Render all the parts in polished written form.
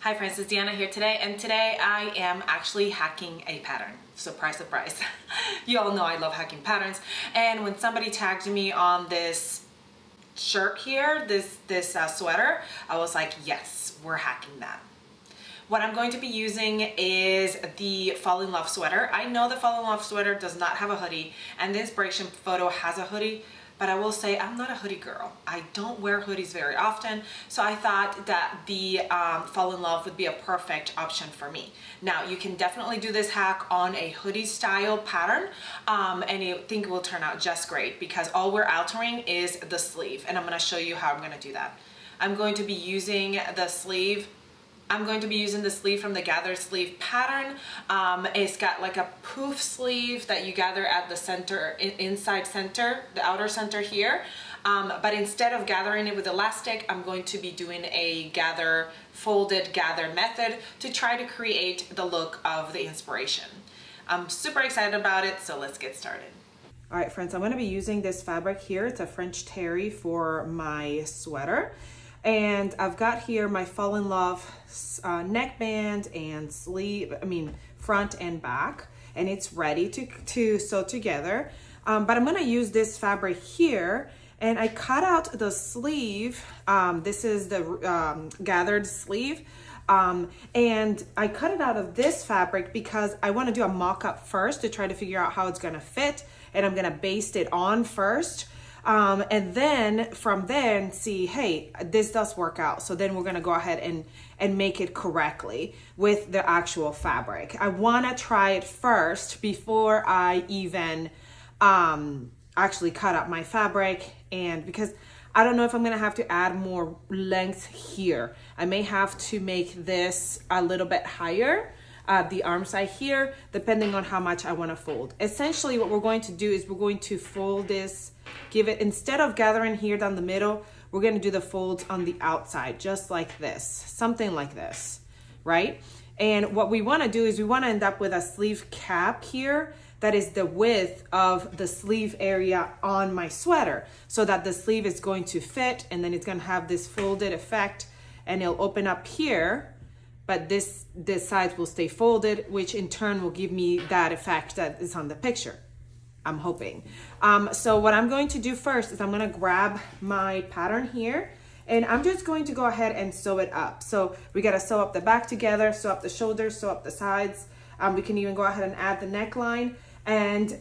Hi friends, it's Deanna here today, and today I am actually hacking a pattern. Surprise, surprise. You all know I love hacking patterns, and when somebody tagged me on this shirt here, this sweater, I was like, yes, we're hacking that. What I'm going to be using is the Fall in Love sweater. I know the Fall in Love sweater does not have a hoodie, and the inspiration photo has a hoodie, but I will say I'm not a hoodie girl. I don't wear hoodies very often, so I thought that the Fall in Love would be a perfect option for me. Now, you can definitely do this hack on a hoodie style pattern, and I think it will turn out just great because all we're altering is the sleeve, and I'm gonna show you how I'm gonna do that. I'm going to be using the sleeve from the gathered sleeve pattern. It's got like a poof sleeve that you gather at the center, inside center, the outer center here. But instead of gathering it with elastic, I'm going to be doing a folded gather method to try to create the look of the inspiration. I'm super excited about it, so let's get started. All right, friends, I'm gonna be using this fabric here. It's a French terry for my sweater. And I've got here my Fall in Love neckband and sleeve, front and back, and it's ready to sew together. But I'm gonna use this fabric here, and I cut out the sleeve. This is the gathered sleeve. And I cut it out of this fabric because I wanna do a mock-up first to try to figure out how it's gonna fit, and I'm gonna baste it on first. And then from then see, hey, this does work out. So then we're gonna go ahead and make it correctly with the actual fabric. I wanna try it first before I even actually cut up my fabric, and because I don't know if I'm gonna have to add more length here. I may have to make this a little bit higher, the arm side here, depending on how much I wanna fold. Essentially what we're going to do is we're going to fold this, give it, instead of gathering here down the middle, we're gonna do the folds on the outside, just like this, something like this, right? And what we wanna do is we wanna end up with a sleeve cap here that is the width of the sleeve area on my sweater, so that the sleeve is going to fit, and then it's gonna have this folded effect, and it'll open up here, but this side will stay folded, which in turn will give me that effect that is on the picture, I'm hoping. So what I'm going to do first is I'm gonna grab my pattern here, and I'm just going to go ahead and sew it up. So we gotta sew up the back together, sew up the shoulders, sew up the sides. We can even go ahead and add the neckline, and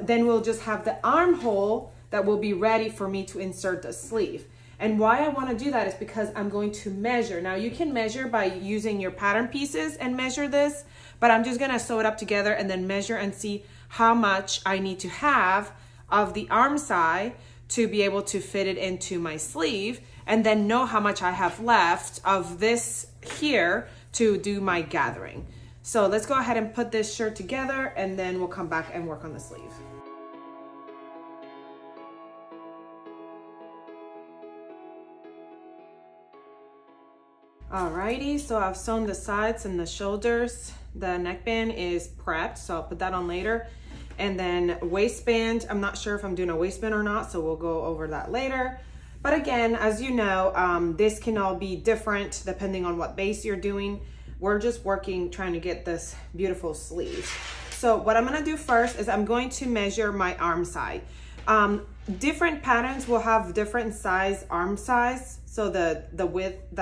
then we'll just have the armhole that will be ready for me to insert the sleeve. And why I wanna do that is because I'm going to measure. Now you can measure by using your pattern pieces and measure this, but I'm just gonna sew it up together and then measure and see how much I need to have of the arm side to be able to fit it into my sleeve, and then know how much I have left of this here to do my gathering. So let's go ahead and put this shirt together, and then we'll come back and work on the sleeve. Alrighty, so I've sewn the sides and the shoulders. The neckband is prepped, so I'll put that on later. And then waistband, I'm not sure if I'm doing a waistband or not, so we'll go over that later. But again, as you know, this can all be different depending on what base you're doing. We're just trying to get this beautiful sleeve. So what I'm gonna do first is I'm going to measure my arm side. Different patterns will have different size arm size. So the width,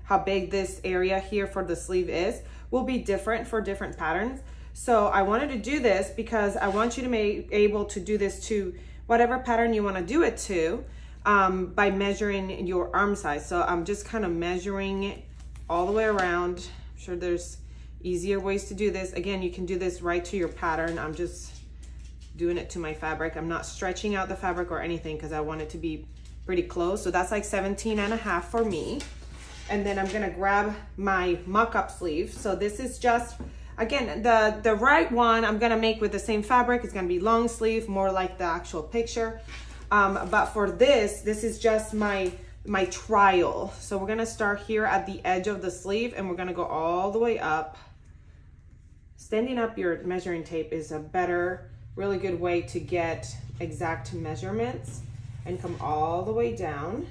how big this area here for the sleeve is will be different for different patterns. So I wanted to do this because I want you to be able to do this to whatever pattern you want to do it to by measuring your arm size. So I'm just kind of measuring it all the way around. I'm sure there's easier ways to do this. Again, you can do this right to your pattern. I'm just doing it to my fabric. I'm not stretching out the fabric or anything because I want it to be pretty close. So that's like 17.5 for me. And then I'm gonna grab my mock-up sleeve. So this is just, again, the right one I'm gonna make with the same fabric. It's gonna be long sleeve, more like the actual picture. But for this is just my trial. So we're gonna start here at the edge of the sleeve, and we're gonna go all the way up. Standing up your measuring tape is a really good way to get exact measurements, and come all the way down.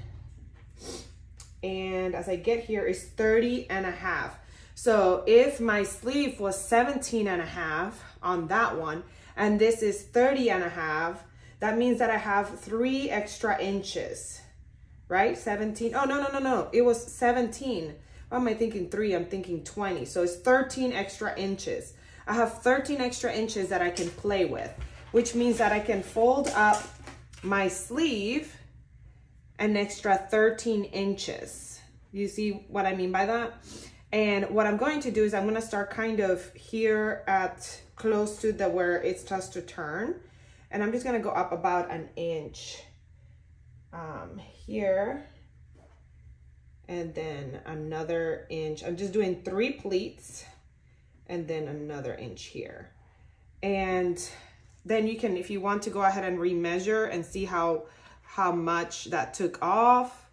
and as I get here is 30.5. So if my sleeve was 17.5 on that one, and this is 30.5, that means that I have 3 extra inches, right? 17, oh, no. It was 17. Why am I thinking 3? I'm thinking 20. So it's 13 extra inches. I have 13 extra inches that I can play with, which means that I can fold up my sleeve an extra 13 inches. You see what I mean by that? And what I'm going to do is I'm going to start kind of here at close to the where it starts to turn. And I'm just going to go up about an inch here. And then another inch. I'm just doing 3 pleats and then another inch here. And then you can, if you want to go ahead and remeasure and see how much that took off.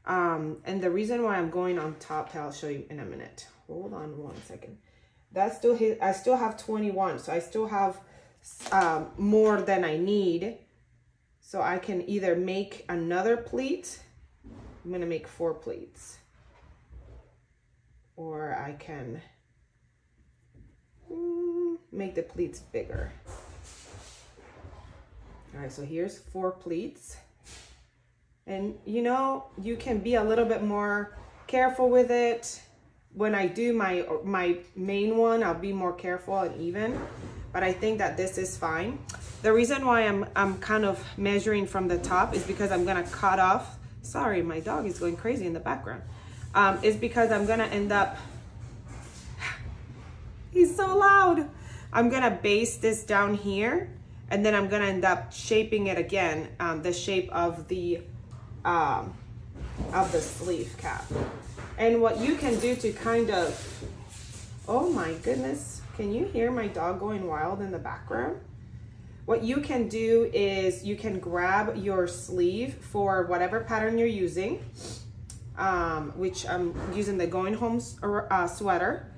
And the reason why I'm going on top, I'll show you in a minute. Hold on one second. That's still hit. I still have 21, so I still have more than I need. So I can either make another pleat. I'm gonna make 4 pleats, or I can make the pleats bigger. All right, so here's 4 pleats. And you know, you can be a little bit more careful with it. When I do my main one, I'll be more careful and even, but I think that this is fine. The reason why I'm kind of measuring from the top is because I'm gonna cut off, sorry, my dog is going crazy in the background, is because I'm gonna end up, he's so loud. I'm gonna base this down here, and then I'm gonna end up shaping it again, the shape of the sleeve cap. And what you can do to kind of, oh my goodness, can you hear my dog going wild in the background? What you can do is you can grab your sleeve for whatever pattern you're using, which I'm using the Going Home sweater.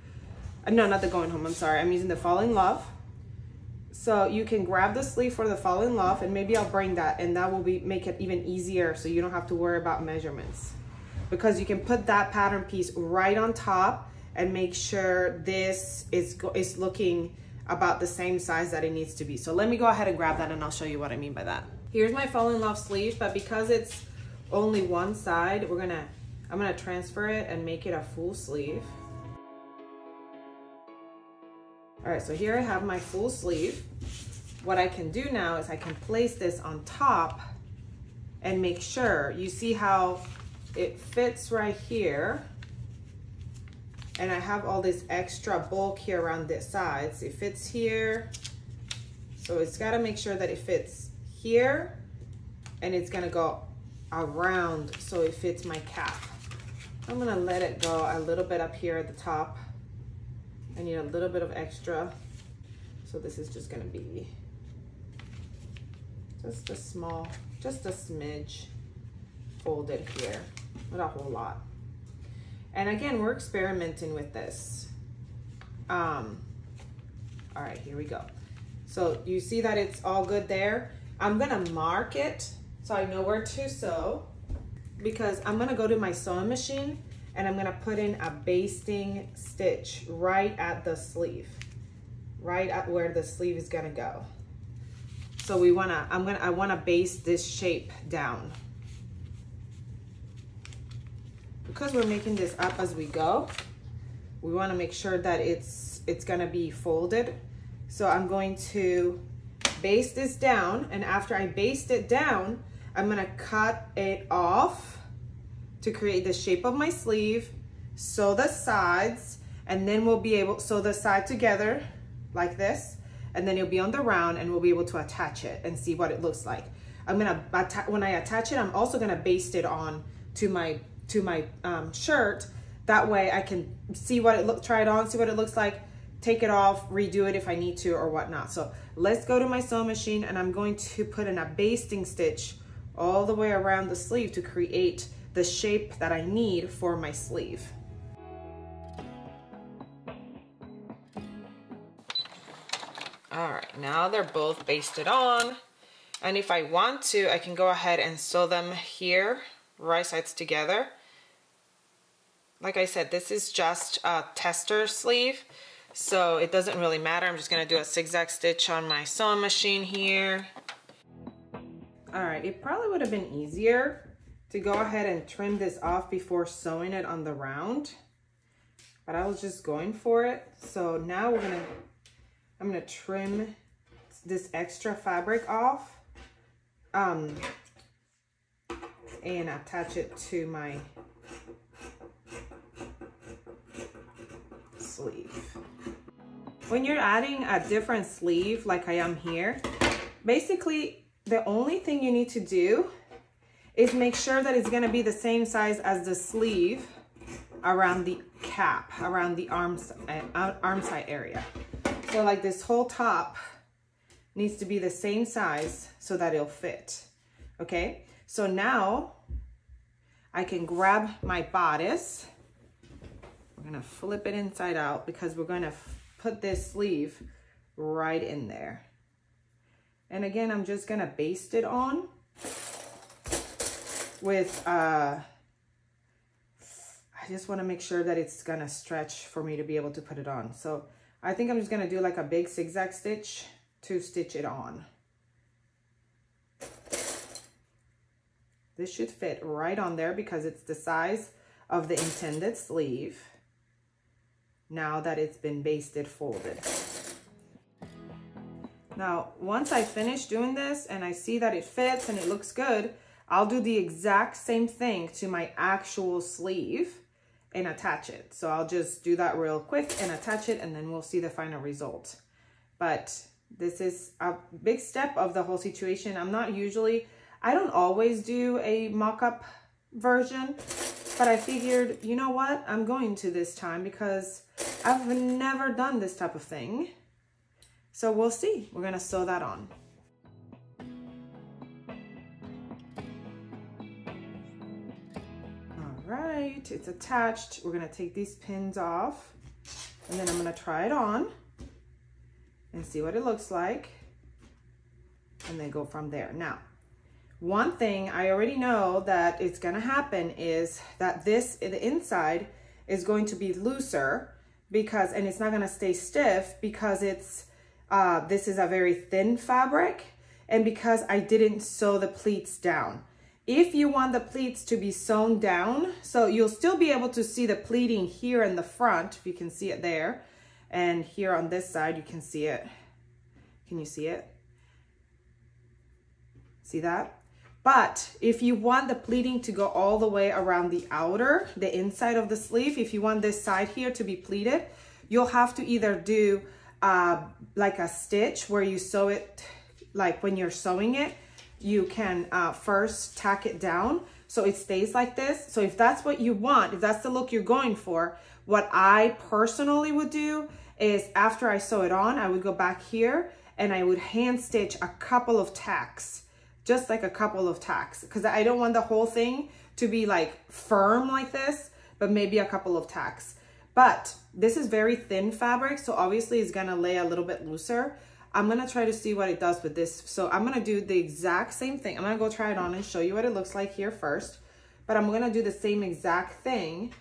No, not the Going Home, I'm sorry. I'm using the Fall in Love. So you can grab the sleeve for the Fall in Love, and maybe I'll bring that, and that will make it even easier so you don't have to worry about measurements. Because you can put that pattern piece right on top and make sure this is looking about the same size that it needs to be. So let me go ahead and grab that and I'll show you what I mean by that. Here's my Fall in Love sleeve, but because it's only one side, I'm gonna transfer it and make it a full sleeve. All right, so here I have my full sleeve. What I can do now is I can place this on top and make sure, you see how it fits right here. And I have all this extra bulk here around the sides. It fits here. So it's gotta make sure that it fits here, and it's gonna go around so it fits my cap. I'm gonna let it go a little bit up here at the top. I need a little bit of extra. So this is just gonna be just a small, just a smidge folded here, not a whole lot. And again, we're experimenting with this. All right, here we go. So you see that it's all good there. I'm gonna mark it so I know where to sew, because I'm gonna go to my sewing machine and I'm gonna put in a basting stitch right at the sleeve, right at where the sleeve is gonna go. So I wanna base this shape down. Because we're making this up as we go, we wanna make sure that it's gonna be folded. So I'm going to base this down, and after I based it down, I'm gonna cut it off to create the shape of my sleeve, sew the sides, and then we'll be able to sew the side together like this, and then it'll be on the round, and we'll be able to attach it and see what it looks like. When I attach it, I'm also gonna baste it on to my shirt. That way I can see what it try it on, see what it looks like, take it off, redo it if I need to or whatnot. So let's go to my sewing machine, and I'm going to put in a basting stitch all the way around the sleeve to create the shape that I need for my sleeve. All right, now they're both basted on. And if I want to, I can go ahead and sew them here, right sides together. like I said, this is just a tester sleeve, so it doesn't really matter. I'm just gonna do a zigzag stitch on my sewing machine here. All right, it probably would have been easier to go ahead and trim this off before sewing it on the round, but I was just going for it. So now I'm gonna trim this extra fabric off and attach it to my sleeve. When you're adding a different sleeve like I am here, basically the only thing you need to do is make sure that it's gonna be the same size as the sleeve around the cap, around the arm side area. So like this whole top needs to be the same size so that it'll fit, okay? So now I can grab my bodice. We're gonna flip it inside out because we're gonna put this sleeve right in there. And again, I'm just gonna baste it on with, I just wanna make sure that it's gonna stretch for me to be able to put it on. So I think I'm just gonna do like a big zigzag stitch to stitch it on. This should fit right on there because it's the size of the intended sleeve now that it's been basted folded. Now, once I finish doing this and I see that it fits and it looks good, I'll do the exact same thing to my actual sleeve and attach it. So I'll just do that real quick and attach it, and then we'll see the final result. But this is a big step of the whole situation. I don't always do a mock-up version, but I figured, you know what? I'm going to this time because I've never done this type of thing. So we'll see. We're gonna sew that on. All right, it's attached. We're gonna take these pins off, and then I'm gonna try it on and see what it looks like, and then go from there. Now, one thing I already know that it's gonna happen is that the inside is going to be looser because, and it's not gonna stay stiff because it's, this is a very thin fabric, and because I didn't sew the pleats down. If you want the pleats to be sewn down, so you'll still be able to see the pleating here in the front, if you can see it there, and here on this side, you can see it. Can you see it? See that? But if you want the pleating to go all the way around the outer, the inside of the sleeve, if you want this side here to be pleated, you'll have to either do like a stitch where you sew it, like when you're sewing it, you can first tack it down so it stays like this. So if that's what you want, if that's the look you're going for, what I personally would do is after I sew it on, I would go back here and I would hand stitch a couple of tacks, just like a couple of tacks, because I don't want the whole thing to be like firm like this, but maybe a couple of tacks. But this is very thin fabric, so obviously it's gonna lay a little bit looser. I'm gonna try to see what it does with this. So I'm gonna do the exact same thing. I'm gonna go try it on and show you what it looks like here first, but I'm gonna do the same exact thing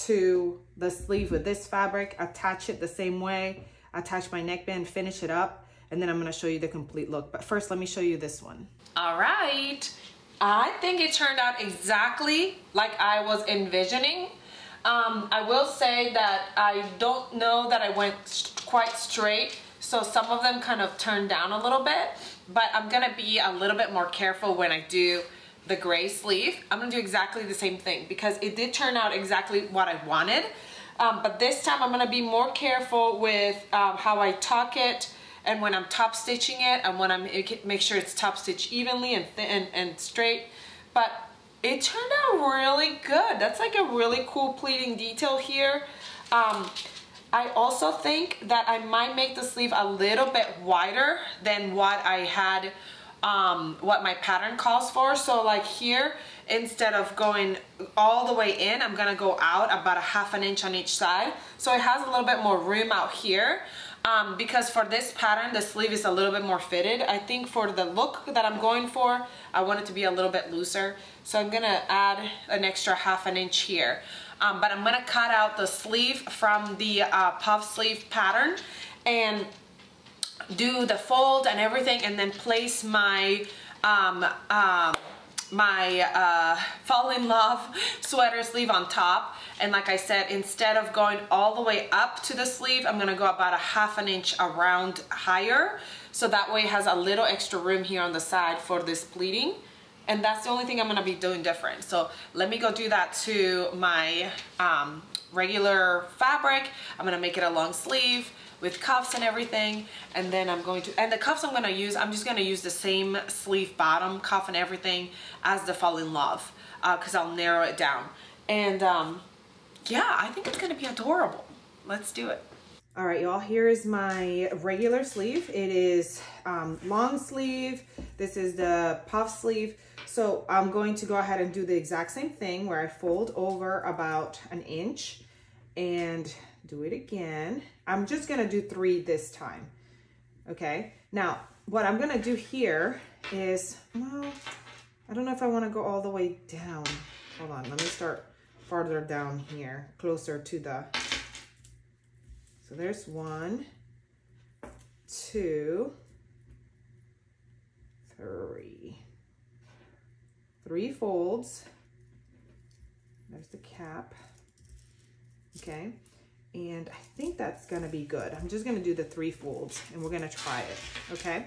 to the sleeve with this fabric, attach it the same way, attach my neckband, finish it up, and then I'm gonna show you the complete look. But first, let me show you this one. All right, I think it turned out exactly like I was envisioning. I will say that I don't know that I went quite straight, so some of them kind of turned down a little bit, but I'm gonna be a little bit more careful when I do the gray sleeve. I'm gonna do exactly the same thing because it did turn out exactly what I wanted, but this time I'm gonna be more careful with how I tuck it, and when I'm top stitching it, and when I'm make sure it's top stitched evenly and straight. But it turned out really good. That's like a really cool pleating detail here. I also think that I might make the sleeve a little bit wider than what I had, what my pattern calls for. So like here, instead of going all the way in, I'm gonna go out about a ½ inch on each side. So it has a little bit more room out here. Because for this pattern, the sleeve is a little bit more fitted. I think for the look that I'm going for, I want it to be a little bit looser. So I'm gonna add an extra ½ inch here. but I'm gonna cut out the sleeve from the puff sleeve pattern and do the fold and everything, and then place my Fall in Love sweater sleeve on top. And like I said, instead of going all the way up to the sleeve, I'm gonna go about a ½ an inch around higher, so that way it has a little extra room here on the side for this pleating. And that's the only thing I'm gonna be doing different. So let me go do that to my regular fabric. I'm gonna make it a long sleeve with cuffs and everything, and then I'm going to, and the cuffs I'm gonna use, I'm just gonna use the same sleeve bottom cuff and everything as the Fall in Love, because I'll narrow it down. And yeah, I think it's gonna be adorable. Let's do it. All right, y'all, here is my regular sleeve. It is long sleeve. This is the puff sleeve. So I'm going to go ahead and do the exact same thing where I fold over about an inch and do it again. I'm just gonna do 3 this time, okay? Now, what I'm gonna do here is, well, I don't know if I wanna go all the way down. Hold on, let me start farther down here, closer to the, so there's 1, 2, 3. 3 folds. There's the cap, okay? And I think that's gonna be good. I'm just gonna do the 3 folds and we're gonna try it, okay?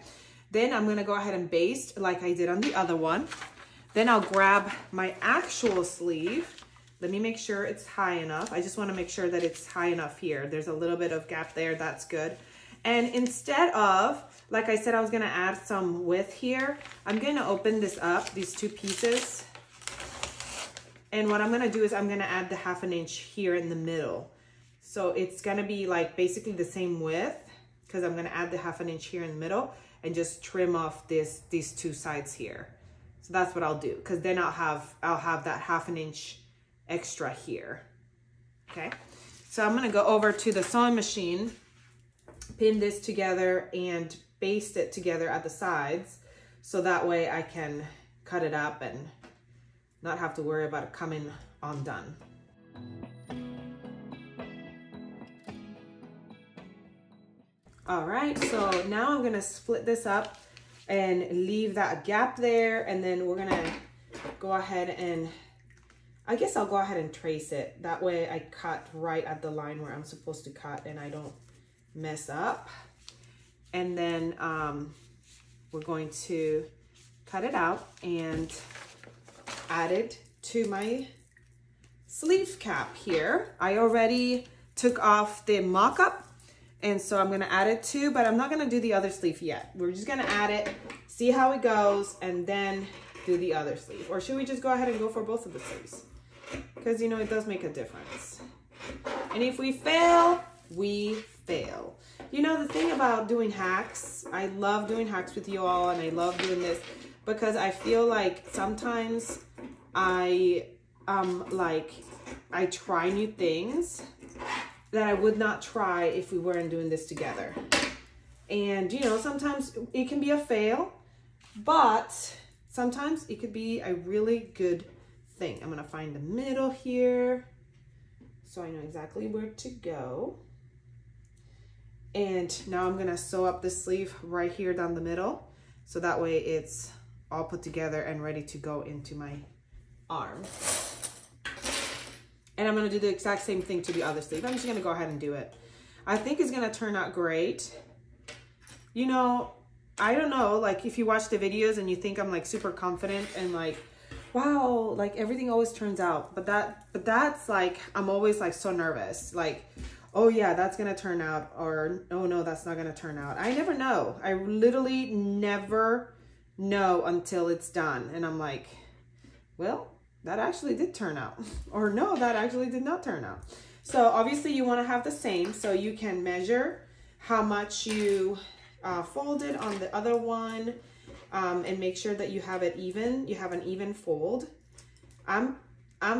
Then I'm gonna go ahead and baste like I did on the other one. Then I'll grab my actual sleeve. Let me make sure it's high enough. I just wanna make sure that it's high enough here. There's a little bit of gap there, that's good. And instead of, like I said, I was gonna add some width here, I'm gonna open this up, these 2 pieces. And what I'm gonna do is I'm gonna add the ½ an inch here in the middle. So it's gonna be like basically the same width, because I'm gonna add the ½ an inch here in the middle and just trim off these 2 sides here. So that's what I'll do, because then I'll have that ½ an inch extra here. Okay, so I'm gonna go over to the sewing machine, pin this together and baste it together at the sides, so that way I can cut it up and not have to worry about it coming undone. All right, so now I'm gonna split this up and leave that gap there, and then we're gonna go ahead and, I guess I'll go ahead and trace it. That way I cut right at the line where I'm supposed to cut and I don't mess up. And then we're going to cut it out and add it to my sleeve cap here. I already took off the mock-up, and so I'm gonna add it too, but I'm not gonna do the other sleeve yet. We're just gonna add it, see how it goes, and then do the other sleeve. Or should we just go ahead and go for both of the sleeves? Because, you know, it does make a difference. And if we fail, we fail. You know, the thing about doing hacks, I love doing hacks with you all, and I love doing this because I feel like sometimes I try new things that I would not try if we weren't doing this together. And, you know, sometimes it can be a fail, but sometimes it could be a really good thing. I'm gonna find the middle here so I know exactly where to go. And now I'm gonna sew up the sleeve right here down the middle, so that way it's all put together and ready to go into my arm. And I'm gonna do the exact same thing to the other sleeve. I'm just gonna go ahead and do it. I think it's gonna turn out great. You know, I don't know, like if you watch the videos and you think I'm like super confident and like, wow, like everything always turns out. But that's like, I'm always like so nervous. Like, oh yeah, that's gonna turn out, or oh no, that's not gonna turn out. I never know. I literally never know until it's done. And I'm like, well, that actually did turn out. Or no, that actually did not turn out. So obviously you wanna have the same, so you can measure how much you folded on the other one, and make sure that you have it even, you have an even fold. I'm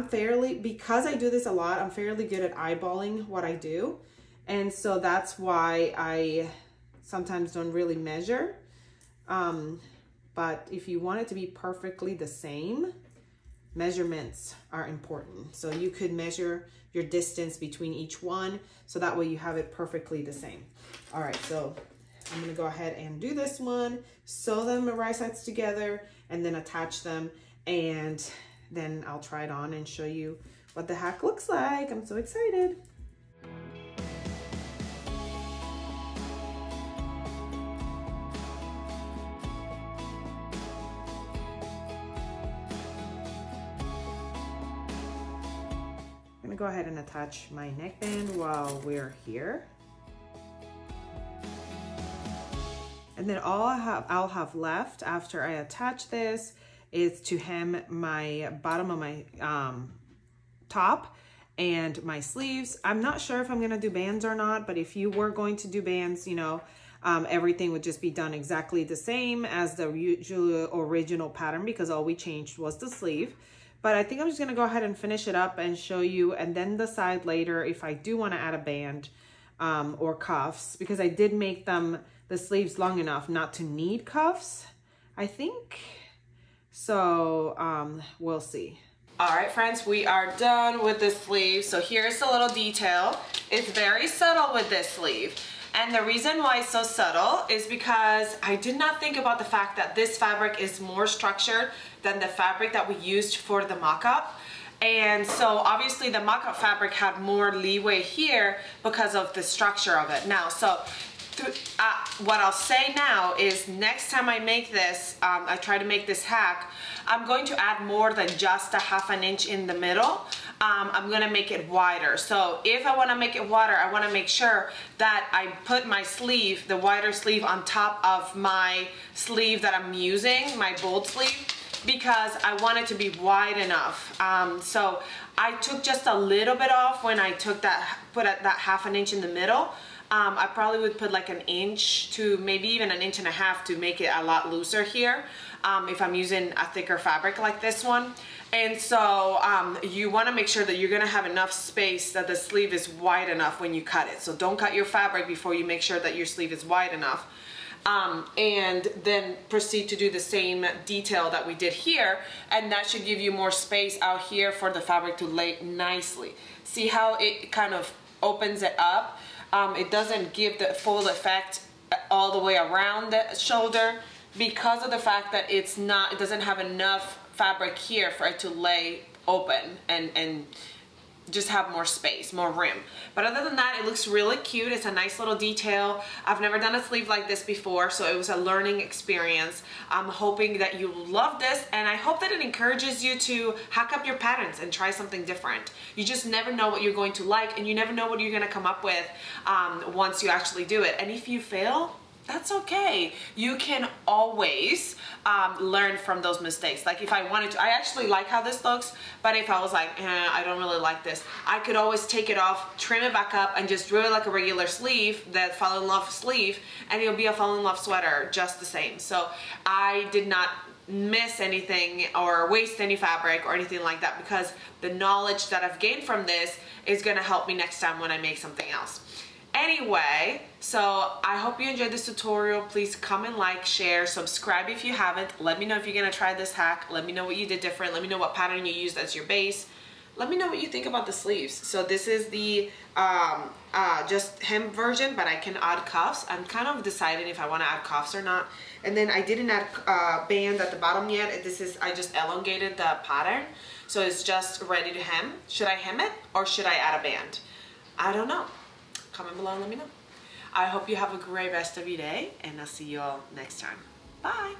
fairly, because I do this a lot, I'm fairly good at eyeballing what I do. And so that's why I sometimes don't really measure. But if you want it to be perfectly the same, measurements are important. So you could measure your distance between each one, so that way you have it perfectly the same. All right, so I'm gonna go ahead and do this one, sew them right sides together, and then attach them, and then I'll try it on and show you what the hack looks like. I'm so excited. I'm gonna go ahead and attach my neckband while we're here. And then all I'll have left after I attach this is to hem my bottom of my top and my sleeves. I'm not sure if I'm gonna do bands or not, but if you were going to do bands, you know, everything would just be done exactly the same as the original pattern, because all we changed was the sleeve. But I think I'm just gonna go ahead and finish it up and show you, and then decide later if I do wanna add a band or cuffs, because I did make them the sleeves long enough not to need cuffs, I think. So we'll see. All right, friends, we are done with the sleeve. So here's a little detail. It's very subtle with this sleeve. And the reason why it's so subtle is because I did not think about the fact that this fabric is more structured than the fabric that we used for the mock-up. And so obviously the mock-up fabric had more leeway here because of the structure of it. Now, so what I'll say now is next time I make this, I try to make this hack, I'm going to add more than just a ½ inch in the middle. I'm gonna make it wider. So if I wanna make it wider, I wanna make sure that I put my sleeve, the wider sleeve, on top of my sleeve that I'm using, my bold sleeve, because I want it to be wide enough. So I took just a little bit off when I took that, put that ½ inch in the middle. I probably would put like an inch to maybe even an inch and a half to make it a lot looser here if I'm using a thicker fabric like this one. And so you want to make sure that you're going to have enough space that the sleeve is wide enough when you cut it. So don't cut your fabric before you make sure that your sleeve is wide enough. And then proceed to do the same detail that we did here, and that should give you more space out here for the fabric to lay nicely. See how it kind of opens it up? It doesn't give the full effect all the way around the shoulder because of the fact that it doesn't have enough fabric here for it to lay open and just have more space, more rim. But other than that, it looks really cute. It's a nice little detail. I've never done a sleeve like this before, so it was a learning experience. I'm hoping that you love this, and I hope that it encourages you to hack up your patterns and try something different. You just never know what you're going to like, and you never know what you're gonna come up with once you actually do it. And if you fail, that's okay. You can always learn from those mistakes. Like if I wanted to, I actually like how this looks, but if I was like, I don't really like this, I could always take it off, trim it back up, and just do it like a regular sleeve, that fall in love sleeve, and it'll be a fall in love sweater just the same. So I did not miss anything or waste any fabric or anything like that, because the knowledge that I've gained from this is gonna help me next time when I make something else. Anyway, so I hope you enjoyed this tutorial. Please comment, like, share, subscribe if you haven't. Let me know if you're gonna try this hack. Let me know what you did different. Let me know what pattern you used as your base. Let me know what you think about the sleeves. So this is the just hem version, but I can add cuffs. I'm kind of deciding if I want to add cuffs or not. And then I didn't add band at the bottom yet. I just elongated the pattern, so it's just ready to hem. Should I hem it or should I add a band? I don't know. Comment below and let me know. I hope you have a great rest of your day, and I'll see you all next time. Bye.